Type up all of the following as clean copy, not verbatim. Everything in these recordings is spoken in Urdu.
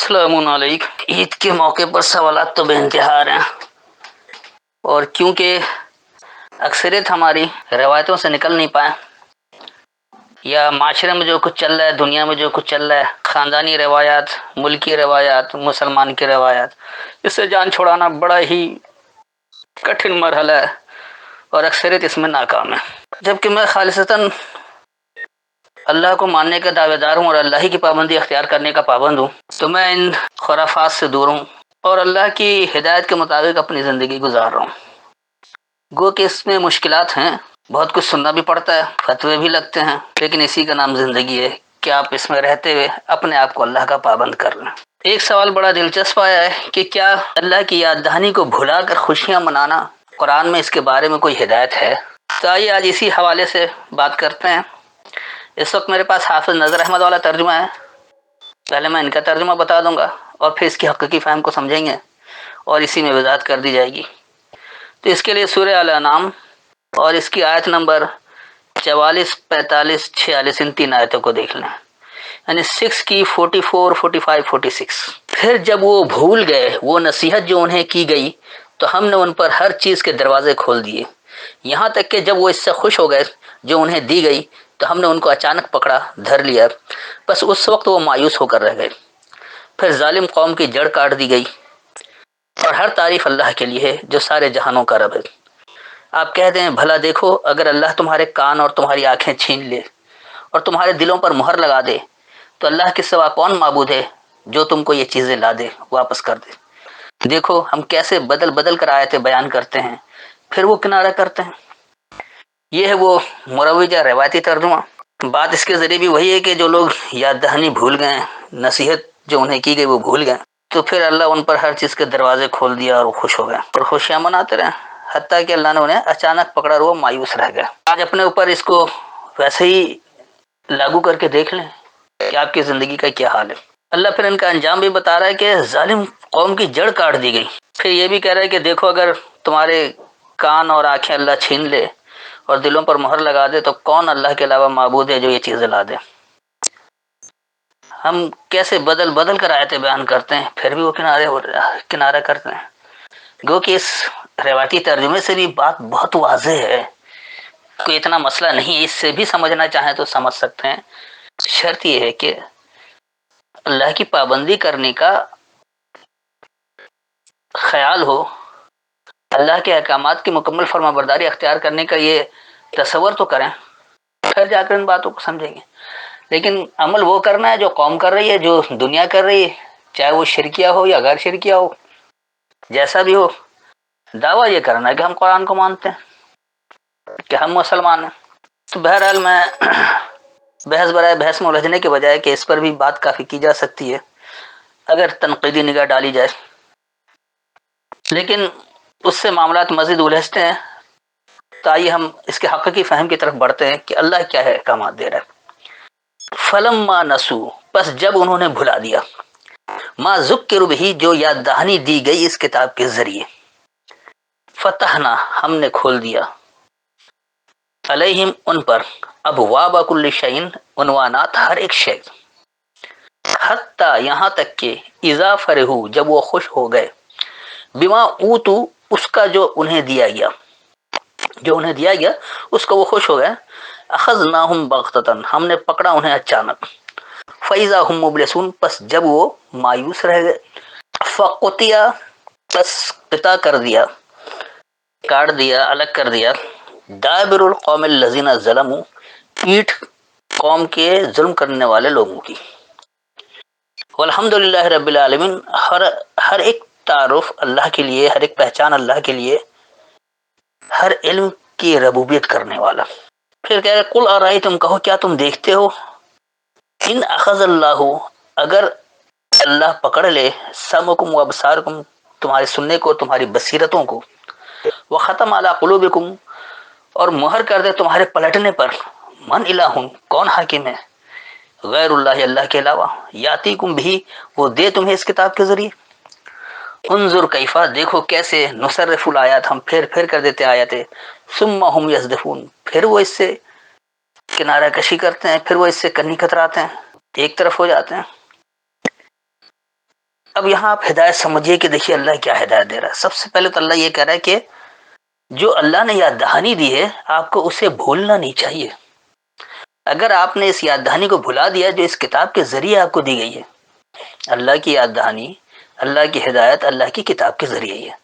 السلام علیکم۔ عید کے موقع پر سوالات تو بے انتہا ہیں، اور کیونکہ اکثریت ہماری روایتوں سے نکل نہیں پائے، یا معاشرے میں جو کچھ چل رہا ہے، دنیا میں جو کچھ چل رہا ہے، خاندانی روایات، ملکی روایات، مسلمان کی روایات، اس سے جان چھڑانا بڑا ہی کٹھن مرحلہ ہے، اور اکثریت اس میں ناکام ہے۔ جبکہ میں خالصتاً اللہ کو ماننے کا دعوے دار ہوں اور اللہ ہی کی پابندی اختیار کرنے کا پابند ہوں، تو میں ان خرافات سے دور ہوں اور اللہ کی ہدایت کے مطابق اپنی زندگی گزار رہا ہوں۔ گو کہ اس میں مشکلات ہیں، بہت کچھ سننا بھی پڑتا ہے، فتوے بھی لگتے ہیں، لیکن اسی کا نام زندگی ہے کہ آپ اس میں رہتے ہوئے اپنے آپ کو اللہ کا پابند کر لیں۔ ایک سوال بڑا دلچسپ آیا ہے کہ کیا اللہ کی یاد دہانی کو بھلا کر خوشیاں منانا قرآن میں اس کے بارے میں کوئی ہدایت ہے؟ تو آئیے آج اسی حوالے سے بات کرتے ہیں۔ اس وقت میرے پاس حافظ نذر احمد والا ترجمہ ہے، پہلے میں ان کا ترجمہ بتا دوں گا اور پھر اس کی حقیقی فہم کو سمجھیں گے اور اسی میں وضاحت کر دی جائے گی۔ تو اس کے لیے سورہ الانعام اور اس کی آیت نمبر 44، 45، 46 ان تین آیتوں کو دیکھ لیں، یعنی 6 کی 44، 45، 46۔ پھر جب وہ بھول گئے وہ نصیحت جو انہیں کی گئی تو ہم نے ان پر ہر چیز کے دروازے کھول دیے، یہاں تک کہ جب وہ اس سے خوش ہو گئے جو انہیں دی گئی تو ہم نے ان کو اچانک پکڑا، دھر لیا، بس اس وقت وہ مایوس ہو کر رہ گئے۔ پھر ظالم قوم کی جڑ کاٹ دی گئی، اور ہر تعریف اللہ کے لیے ہے جو سارے جہانوں کا رب ہے۔ آپ کہہ دیں بھلا دیکھو اگر اللہ تمہارے کان اور تمہاری آنکھیں چھین لے اور تمہارے دلوں پر مہر لگا دے تو اللہ کے سوا کون معبود ہے جو تم کو یہ چیزیں لا دے، واپس کر دے۔ دیکھو ہم کیسے بدل بدل کر آیتیں بیان کرتے ہیں، پھر وہ کنارہ کرتے ہیں۔ یہ ہے وہ مروجہ روایتی ترجمہ۔ بات اس کے ذریعے بھی وہی ہے کہ جو لوگ یاد دہانی بھول گئے، نصیحت جو انہیں کی گئی وہ بھول گئے، تو پھر اللہ ان پر ہر چیز کے دروازے کھول دیا اور وہ خوش ہو گئے اور خوشیاں مناتے رہے، حتیٰ کہ اللہ نے انہیں اچانک پکڑا اور وہ مایوس رہ گئے۔ آج اپنے اوپر اس کو ویسے ہی لاگو کر کے دیکھ لیں کہ آپ کی زندگی کا کیا حال ہے۔ اللہ پھر ان کا انجام بھی بتا رہا ہے کہ ظالم قوم کی جڑ کاٹ دی گئی۔ پھر یہ بھی کہہ رہا ہے کہ دیکھو اگر تمہارے کان اور آنکھیں اللہ چھین لے اور دلوں پر مہر لگا دے تو کون اللہ کے علاوہ معبود ہے جو یہ چیزیں لا دے۔ ہم کیسے بدل بدل کر آیتیں بیان کرتے ہیں، پھر بھی وہ کنارہ کرتے ہیں۔ گو کہ اس روایتی ترجمے سے بھی بات بہت واضح ہے، کوئی اتنا مسئلہ نہیں، اس سے بھی سمجھنا چاہیں تو سمجھ سکتے ہیں۔ شرط یہ ہے کہ اللہ کی پابندی کرنے کا خیال ہو، اللہ کے احکامات کی مکمل فرما برداری اختیار کرنے کا یہ تصور تو کریں، پھر جا کر ان باتوں کو سمجھیں گے۔ لیکن عمل وہ کرنا ہے جو قوم کر رہی ہے، جو دنیا کر رہی ہے، چاہے وہ شرکیہ ہو یا غیر شرکیہ ہو، جیسا بھی ہو، دعویٰ یہ کرنا ہے کہ ہم قرآن کو مانتے ہیں، کہ ہم مسلمان ہیں۔ تو بہرحال میں بحث برائے بحث میں الجھنے کے بجائے کہ اس پر بھی بات کافی کی جا سکتی ہے اگر تنقیدی نگاہ ڈالی جائے، لیکن اس سے معاملات مزید الجھتے ہیں۔ تو آئیے ہم اس کے حقیقی فہم کی طرف بڑھتے ہیں کہ اللہ کیا ہے احکامات دے رہا ہے۔ فلما نسو، پس جب انہوں نے بھلا دیا، ما ذکروا بہ، جو یاد دہانی دی گئی اس کتاب کے ذریعے، فتحنا، ہم نے کھول دیا، علیہم، ان پر، ابواب کل شیء، عنوانات ہر ایک شے، حتی، یہاں تک کہ اذا فرحوا، جب وہ خوش ہو گئے، بما اوتو، اس کا جو انہیں دیا گیا، جو انہیں دیا گیا اس کا وہ خوش ہو گئے، اخذناہم بغتۃ، ہم نے پکڑا انہیں اچانک، فاذا هم مبلسون، پس جب وہ مایوس رہ گئے، فقطع، پس قطع کر دیا، کاٹ دیا، الگ کر دیا، دابر القوم الذین ظلموا، پیٹھ قوم کے ظلم کرنے والے لوگوں کی۔ والحمد للہ رب العالمین، ہر ایک تعارف اللہ کے لیے، ہر ایک پہچان اللہ کے لیے، ہر علم کی ربوبیت کرنے والا۔ پھر کہہ رہے قل ارائیتم، کہو کیا تم دیکھتے ہو، ان اخذ اللہ، اگر اللہ پکڑ لے، سمعکم و ابصارکم، تمہارے سننے کو، تمہاری بصیرتوں کو، وختم علی قلوبکم، اور مہر کر دے تمہارے پلٹنے پر، من الہ، کون حاکم ہے، غیر اللہ، اللہ کے علاوہ، یاتیکم بھی، وہ دے تمہیں اس کتاب کے ذریعے، انظر کیفا، دیکھو کیسے، نصرف الآیات، ہم پھر پھر کر دیتے آیتیں، ثم ہم یصدفون، پھر وہ اس سے کنارہ کشی کرتے ہیں، پھر وہ اس سے کنی کتراتے ہیں، ایک طرف ہو جاتے ہیں۔ اب یہاں آپ ہدایت سمجھیے کہ دیکھیے اللہ کیا ہدایت دے رہا ہے. سب سے پہلے تو اللہ یہ کہہ رہا ہے کہ جو اللہ نے یاد دہانی دی ہے آپ کو اسے بھولنا نہیں چاہیے. اگر آپ نے اس یاد دہانی کو بھلا دیا جو اس کتاب کے ذریعے آپ کو دی گئی ہے، اللہ کی یاد دہانی، اللہ کی ہدایت اللہ کی کتاب کے ذریعے ہی ہے،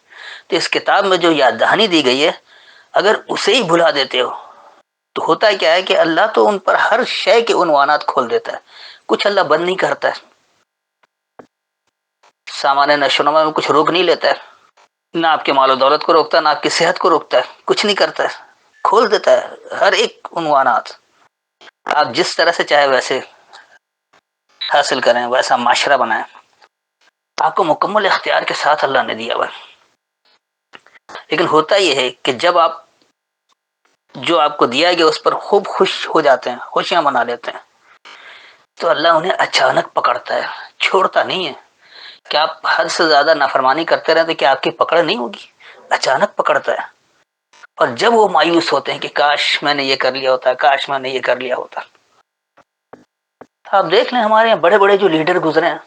تو اس کتاب میں جو یاد دہانی دی گئی ہے اگر اسے ہی بھلا دیتے ہو تو ہوتا کیا ہے کہ اللہ تو ان پر ہر شے کے عنوانات کھول دیتا ہے، کچھ اللہ بند نہیں کرتا ہے، سامان نشو و نما میں کچھ روک نہیں لیتا ہے، نہ آپ کے مال و دولت کو روکتا ہے، نہ آپ کی صحت کو روکتا ہے، کچھ نہیں کرتا ہے، کھول دیتا ہے ہر ایک عنوانات. آپ جس طرح سے چاہے ویسے حاصل کریں، ویسا معاشرہ بنائیں، آپ کو مکمل اختیار کے ساتھ اللہ نے دیا ہوا. لیکن ہوتا یہ ہے کہ جب آپ جو آپ کو دیا گیا اس پر خوب خوش ہو جاتے ہیں، خوشیاں منا لیتے ہیں، تو اللہ انہیں اچانک پکڑتا ہے، چھوڑتا نہیں ہے. کہ آپ حد سے زیادہ نافرمانی کرتے رہے تو کیا آپ کی پکڑ نہیں ہوگی؟ اچانک پکڑتا ہے. اور جب وہ مایوس ہوتے ہیں کہ کاش میں نے یہ کر لیا ہوتا، کاش میں نے یہ کر لیا ہوتا. آپ دیکھ لیں ہمارے یہاں بڑے بڑے جو لیڈر گزرے ہیں،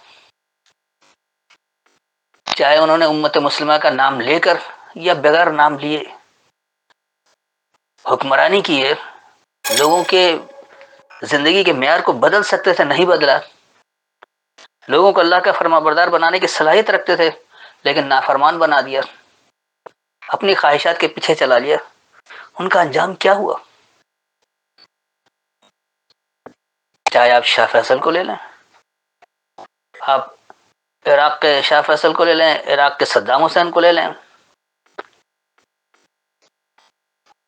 چاہے انہوں نے امت مسلمہ کا نام لے کر یا بغیر نام لیے حکمرانی کی ہے، لوگوں کے زندگی کے معیار کو بدل سکتے تھے، نہیں بدلا. لوگوں کو اللہ کا فرما بردار بنانے کی صلاحیت رکھتے تھے لیکن نافرمان بنا دیا، اپنی خواہشات کے پیچھے چلا لیا. ان کا انجام کیا ہوا؟ چاہے آپ شاہ فیصل کو لے لیں، آپ عراق کے شاہ فیصل کو لے لیں، عراق کے صدام حسین کو لے لیں،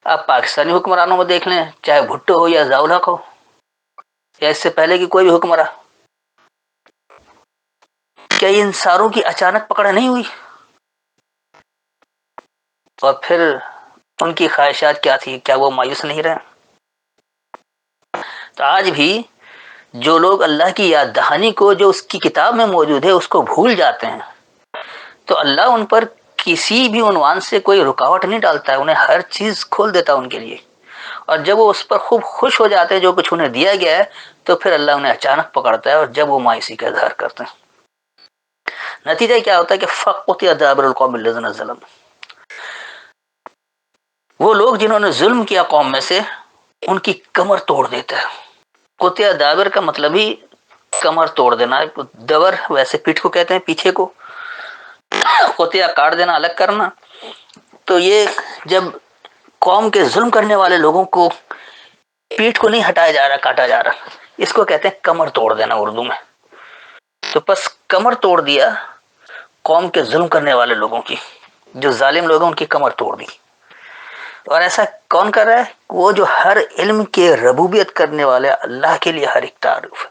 آپ پاکستانی حکمرانوں میں دیکھ لیں، چاہے بھٹو ہو یا ضیاء الحق ہو یا اس سے پہلے کی کوئی بھی حکمراں، کیا ان ساروں کی اچانک پکڑ نہیں ہوئی؟ اور پھر ان کی خواہشات کیا تھی؟ کیا وہ مایوس نہیں رہے؟ تو آج بھی جو لوگ اللہ کی یاد دہانی کو جو اس کی کتاب میں موجود ہے اس کو بھول جاتے ہیں، تو اللہ ان پر کسی بھی عنوان سے کوئی رکاوٹ نہیں ڈالتا ہے، انہیں ہر چیز کھول دیتا ہے ان کے لیے. اور جب وہ اس پر خوب خوش ہو جاتے ہیں جو کچھ انہیں دیا گیا ہے، تو پھر اللہ انہیں اچانک پکڑتا ہے اور جب وہ مایوسی کا اظہار کرتے ہیں، نتیجہ کیا ہوتا ہے کہ فَقُطِعَ دَابِرُ الْقَوْمِ الَّذِينَ ظَلَمُوا، وہ لوگ جنہوں نے ظلم کیا قوم میں سے ان کی کمر توڑ دیتا ہے. قطع دابر کا مطلب ہی کمر توڑ دینا. دبر ویسے پیٹھ کو کہتے ہیں، پیچھے کو، قطع کاٹ دینا، الگ کرنا. تو یہ جب قوم کے ظلم کرنے والے لوگوں کو پیٹھ کو نہیں ہٹایا جا رہا، کاٹا جا رہا، اس کو کہتے ہیں کمر توڑ دینا اردو میں. تو بس کمر توڑ دیا قوم کے ظلم کرنے والے لوگوں کی، جو ظالم لوگ ہیں ان کی کمر توڑ دی. اور ایسا کون کر رہا ہے؟ وہ جو ہر علم کے ربوبیت کرنے والے اللہ کے لیے ہر ایک تعارف،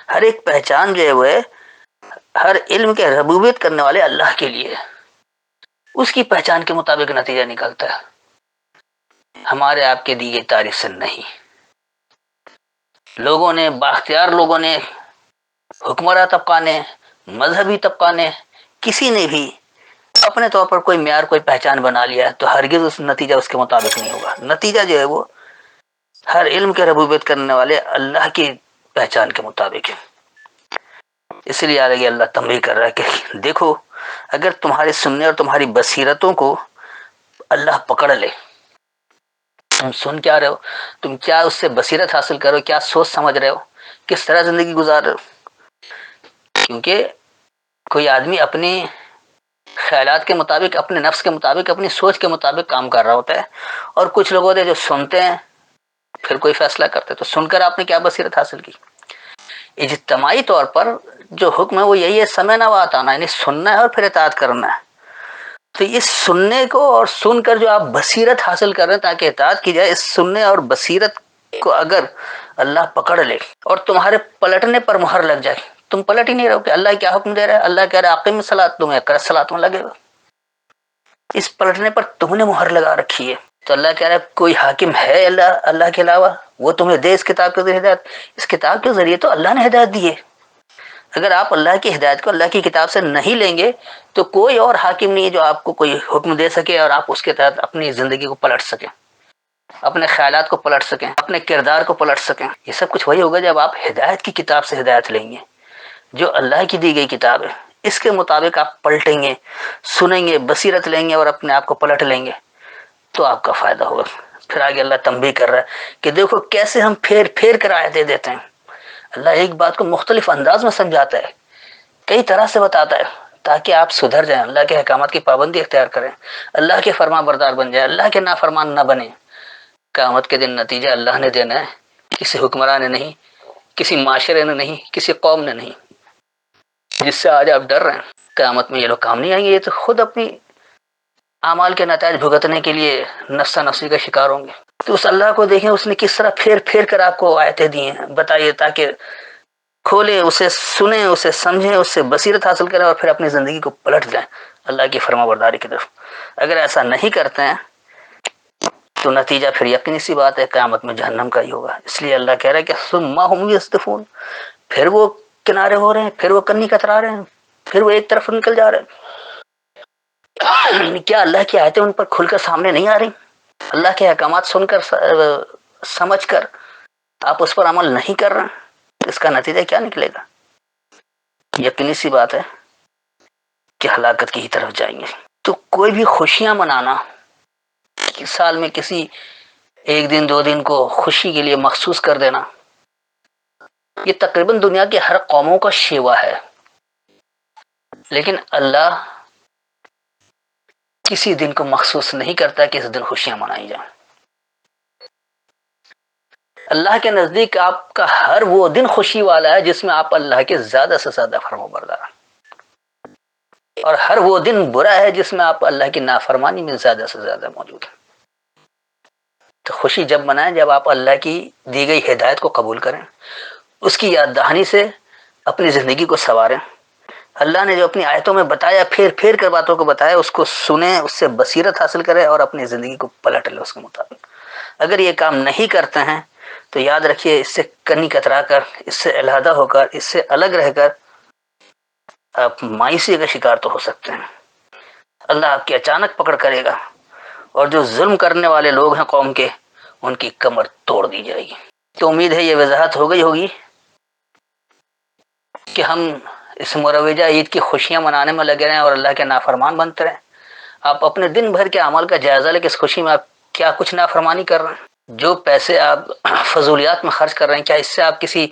ہر ایک پہچان جو ہے وہ ہے ہر علم کے ربوبیت کرنے والے اللہ کے لیے، اس کی پہچان کے مطابق نتیجہ نکلتا ہے، ہمارے آپ کے دی گئی تعریف سے نہیں. لوگوں نے، بااختیار لوگوں نے، حکمراں طبقہ نے، مذہبی طبقہ نے، کسی نے بھی اپنے طور پر کوئی معیار، کوئی پہچان بنا لیا تو ہرگز اس نتیجہ اس کے مطابق نہیں ہوگا. نتیجہ جو ہے وہ ہر علم کے ربوبیت کرنے والے اللہ کی پہچان کے مطابق ہے. اس لیے آگے اللہ تنبیہ کر رہا ہے کہ دیکھو اگر تمہارے سننے اور تمہاری بصیرتوں کو اللہ پکڑ لے، تم سن کیا رہے ہو، تم کیا اس سے بصیرت حاصل کرو، کیا سوچ سمجھ رہے ہو، کس طرح زندگی گزار رہے ہو. کیونکہ کوئی آدمی اپنی خیالات کے مطابق، اپنے نفس کے مطابق، اپنی سوچ کے مطابق کام کر رہا ہوتا ہے، اور کچھ لوگ ہوتے ہیں جو سنتے ہیں پھر کوئی فیصلہ کرتے. تو سن کر آپ نے کیا بصیرت حاصل کی؟ اجتماعی طور پر جو حکم ہے وہ یہی ہے، سمعنا وأطعنا، یعنی سننا ہے اور پھر اطاعت کرنا ہے. تو اس سننے کو اور سن کر جو آپ بصیرت حاصل کر رہے ہیں تاکہ اطاعت کی جائے، اس سننے اور بصیرت کو اگر اللہ پکڑ لے اور تمہارے پلٹنے پر مہر لگ جائے، تم پلٹ ہی نہیں رہو کہ اللہ کیا حکم دے رہا ہے. اللہ کہہ رہا ہے اقیم الصلاۃ، تم اقرأ الصلاۃ میں لگے ہو. اس پلٹنے پر تم نے مہر لگا رکھی ہے. تو اللہ کہہ رہا ہے کوئی حاکم ہے اللہ کے علاوہ، وہ تمہیں دے اس کتاب کے ذریعے ہدایت. اس کتاب کے ذریعے تو اللہ نے ہدایت دی ہے. اگر آپ اللہ کی ہدایت کو اللہ کی کتاب سے نہیں لیں گے تو کوئی اور حاکم نہیں ہے جو آپ کو کوئی حکم دے سکے اور آپ اس کے تحت اپنی زندگی کو پلٹ سکیں، اپنے خیالات کو پلٹ سکیں، اپنے کردار کو پلٹ سکیں. یہ سب کچھ وہی ہوگا جب آپ ہدایت کی کتاب سے ہدایت لیں گے، جو اللہ کی دی گئی کتاب ہے. اس کے مطابق آپ پلٹیں گے، سنیں گے، بصیرت لیں گے اور اپنے آپ کو پلٹ لیں گے تو آپ کا فائدہ ہوگا۔ پھر آگے اللہ تنبیہ کر رہا ہے کہ دیکھو کیسے ہم پھیر پھیر کر آیتیں دیتے ہیں۔ اللہ ایک بات کو مختلف انداز میں سمجھاتا ہے، کئی طرح سے بتاتا ہے تاکہ آپ سدھر جائیں، اللہ کے احکامات کی پابندی اختیار کریں، اللہ کے فرما بردار بن جائیں، اللہ کے نافرمان نہ بنیں۔ قیامت کے دن نتیجہ اللہ نے دینا ہے، کسی حکمران نے نہیں، کسی معاشرے نے نہیں، کسی قوم نے نہیں، جس سے آج آپ ڈر رہے ہیں۔ قیامت میں یہ لوگ کام نہیں آئیں گے، یہ تو خود اپنی اعمال کے نتائج بھگتنے کے لیے نفسا نفسی کا شکار ہوں گے۔ تو اس اللہ کو دیکھیں، اس نے کس طرح پھیر پھیر کر آپ کو آیتیں دی ہیں، بتائیے تاکہ کھولیں، اسے سنیں، اسے سمجھیں، اس سے بصیرت حاصل کریں اور پھر اپنی زندگی کو پلٹ جائیں اللہ کی فرما برداری کی طرف۔ اگر ایسا نہیں کرتے ہیں تو نتیجہ پھر یقینی سی بات ہے قیامت میں جہنم کا ہی ہوگا۔ اس لیے اللہ کہہ رہا ہے کہ ثم ہم یصطفون، پھر وہ کنارے ہو رہے ہیں، پھر وہ کنی کترا رہے ہیں، پھر وہ ایک طرف نکل جا رہے ہیں۔ کیا اللہ کی آیتیں ان پر کھل کر سامنے نہیں آ رہی؟ اللہ کے احکامات سن کر سمجھ کر آپ اس پر عمل نہیں کر رہے ہیں، اس کا نتیجہ کیا نکلے گا؟ یقینی سی بات ہے کہ ہلاکت کی ہی طرف جائیں گے۔ تو کوئی بھی خوشیاں منانا، سال میں کسی ایک دن دو دن کو خوشی کے لیے مخصوص کر دینا، یہ تقریباً دنیا کی ہر قوموں کا شیوا ہے، لیکن اللہ کسی دن کو مخصوص نہیں کرتا کہ اس دن خوشیاں منائی جائیں۔ اللہ کے نزدیک آپ کا ہر وہ دن خوشی والا ہے جس میں آپ اللہ کے زیادہ سے زیادہ فرما بردار ہیں، اور ہر وہ دن برا ہے جس میں آپ اللہ کی نافرمانی میں زیادہ سے زیادہ موجود ہیں۔ تو خوشی جب منائیں جب آپ اللہ کی دی گئی ہدایت کو قبول کریں، اس کی یاد دہانی سے اپنی زندگی کو سنواریں، اللہ نے جو اپنی آیتوں میں بتایا، پھیر پھیر کر باتوں کو بتایا، اس کو سنیں، اس سے بصیرت حاصل کریں اور اپنی زندگی کو پلٹ لیں اس کے مطابق۔ اگر یہ کام نہیں کرتے ہیں تو یاد رکھیے اس سے کنی کترا کر، اس سے علیحدہ ہو کر، اس سے الگ رہ کر آپ مایوسی کا شکار تو ہو سکتے ہیں۔ اللہ آپ کی اچانک پکڑ کرے گا، اور جو ظلم کرنے والے لوگ ہیں قوم کے، ان کی کمر توڑ دی جائے گی۔ تو امید ہے یہ وضاحت ہو گئی ہوگی کہ ہم اس مروجہ عید کی خوشیاں منانے میں لگے رہیں اور اللہ کے نافرمان بنتے رہیں۔ آپ اپنے دن بھر کے اعمال کا جائزہ لیں کہ اس خوشی میں آپ کیا کچھ نافرمانی کر رہے ہیں۔ جو پیسے آپ فضولیات میں خرچ کر رہے ہیں، کیا اس سے آپ کسی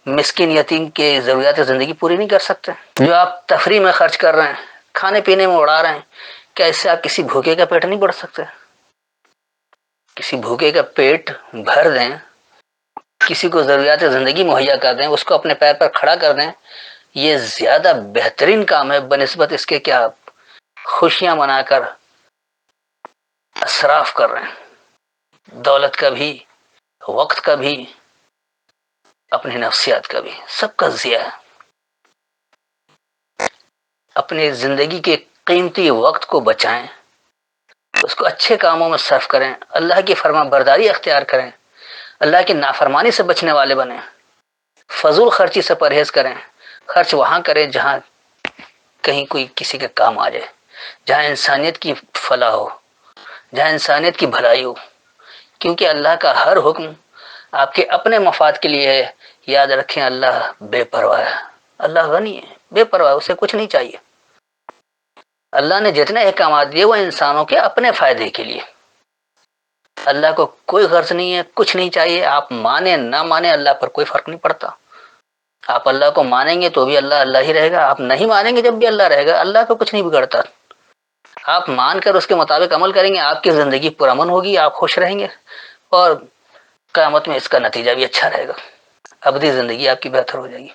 مسکین یتیم کے ضروریات زندگی پوری نہیں کر سکتے؟ جو آپ تفریح میں خرچ کر رہے ہیں، کھانے پینے میں اڑا رہے ہیں، کیا اس سے آپ کسی بھوکے کا پیٹ نہیں بھر سکتے؟ کسی بھوکے کا پیٹ بھر دیں، کسی کو ضروریات زندگی مہیا کر دیں، اس کو اپنے پیر پر کھڑا کر دیں، یہ زیادہ بہترین کام ہے بنسبت اس کے کہ آپ خوشیاں منا کر اسراف کر رہے ہیں، دولت کا بھی، وقت کا بھی، اپنی نفسیات کا بھی، سب کا ضیاع ہے۔ اپنی زندگی کے قیمتی وقت کو بچائیں، اس کو اچھے کاموں میں صرف کریں، اللہ کی فرما برداری اختیار کریں، اللہ کی نافرمانی سے بچنے والے بنیں، فضول خرچی سے پرہیز کریں، خرچ وہاں کریں جہاں کہیں کوئی کسی کے کام آ جائے، جہاں انسانیت کی فلاح ہو، جہاں انسانیت کی بھلائی ہو، کیونکہ اللہ کا ہر حکم آپ کے اپنے مفاد کے لیے ہے۔ یاد رکھیں اللہ بے پرواہ ہے، اللہ غنی ہے، بے پرواہ، اسے کچھ نہیں چاہیے۔ اللہ نے جتنے احکامات دیے وہ انسانوں کے اپنے فائدے کے لیے، اللہ کو کوئی غرض نہیں ہے، کچھ نہیں چاہیے۔ آپ مانیں نہ مانیں اللہ پر کوئی فرق نہیں پڑتا۔ آپ اللہ کو مانیں گے تو بھی اللہ اللہ ہی رہے گا، آپ نہیں مانیں گے جب بھی اللہ رہے گا، اللہ کو کچھ نہیں بگڑتا۔ آپ مان کر اس کے مطابق عمل کریں گے، آپ کی زندگی پرامن ہوگی، آپ خوش رہیں گے، اور قیامت میں اس کا نتیجہ بھی اچھا رہے گا، ابدی زندگی آپ کی بہتر ہو جائے گی۔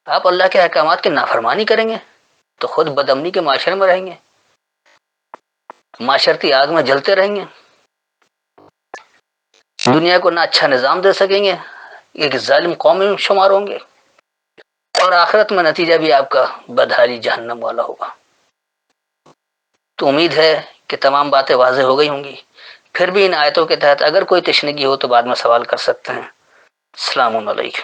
آپ اللہ کے احکامات کی نافرمانی کریں گے تو خود بدامنی کے معاشرے میں رہیں گے، معاشرتی آگ میں جلتے رہیں گے، دنیا کو نہ اچھا نظام دے سکیں گے، ایک ظالم قوم میں شمار ہوں گے، اور آخرت میں نتیجہ بھی آپ کا بدحالی جہنم والا ہوگا۔ تو امید ہے کہ تمام باتیں واضح ہو گئی ہوں گی۔ پھر بھی ان آیتوں کے تحت اگر کوئی تشنگی ہو تو بعد میں سوال کر سکتے ہیں۔ السلام علیکم۔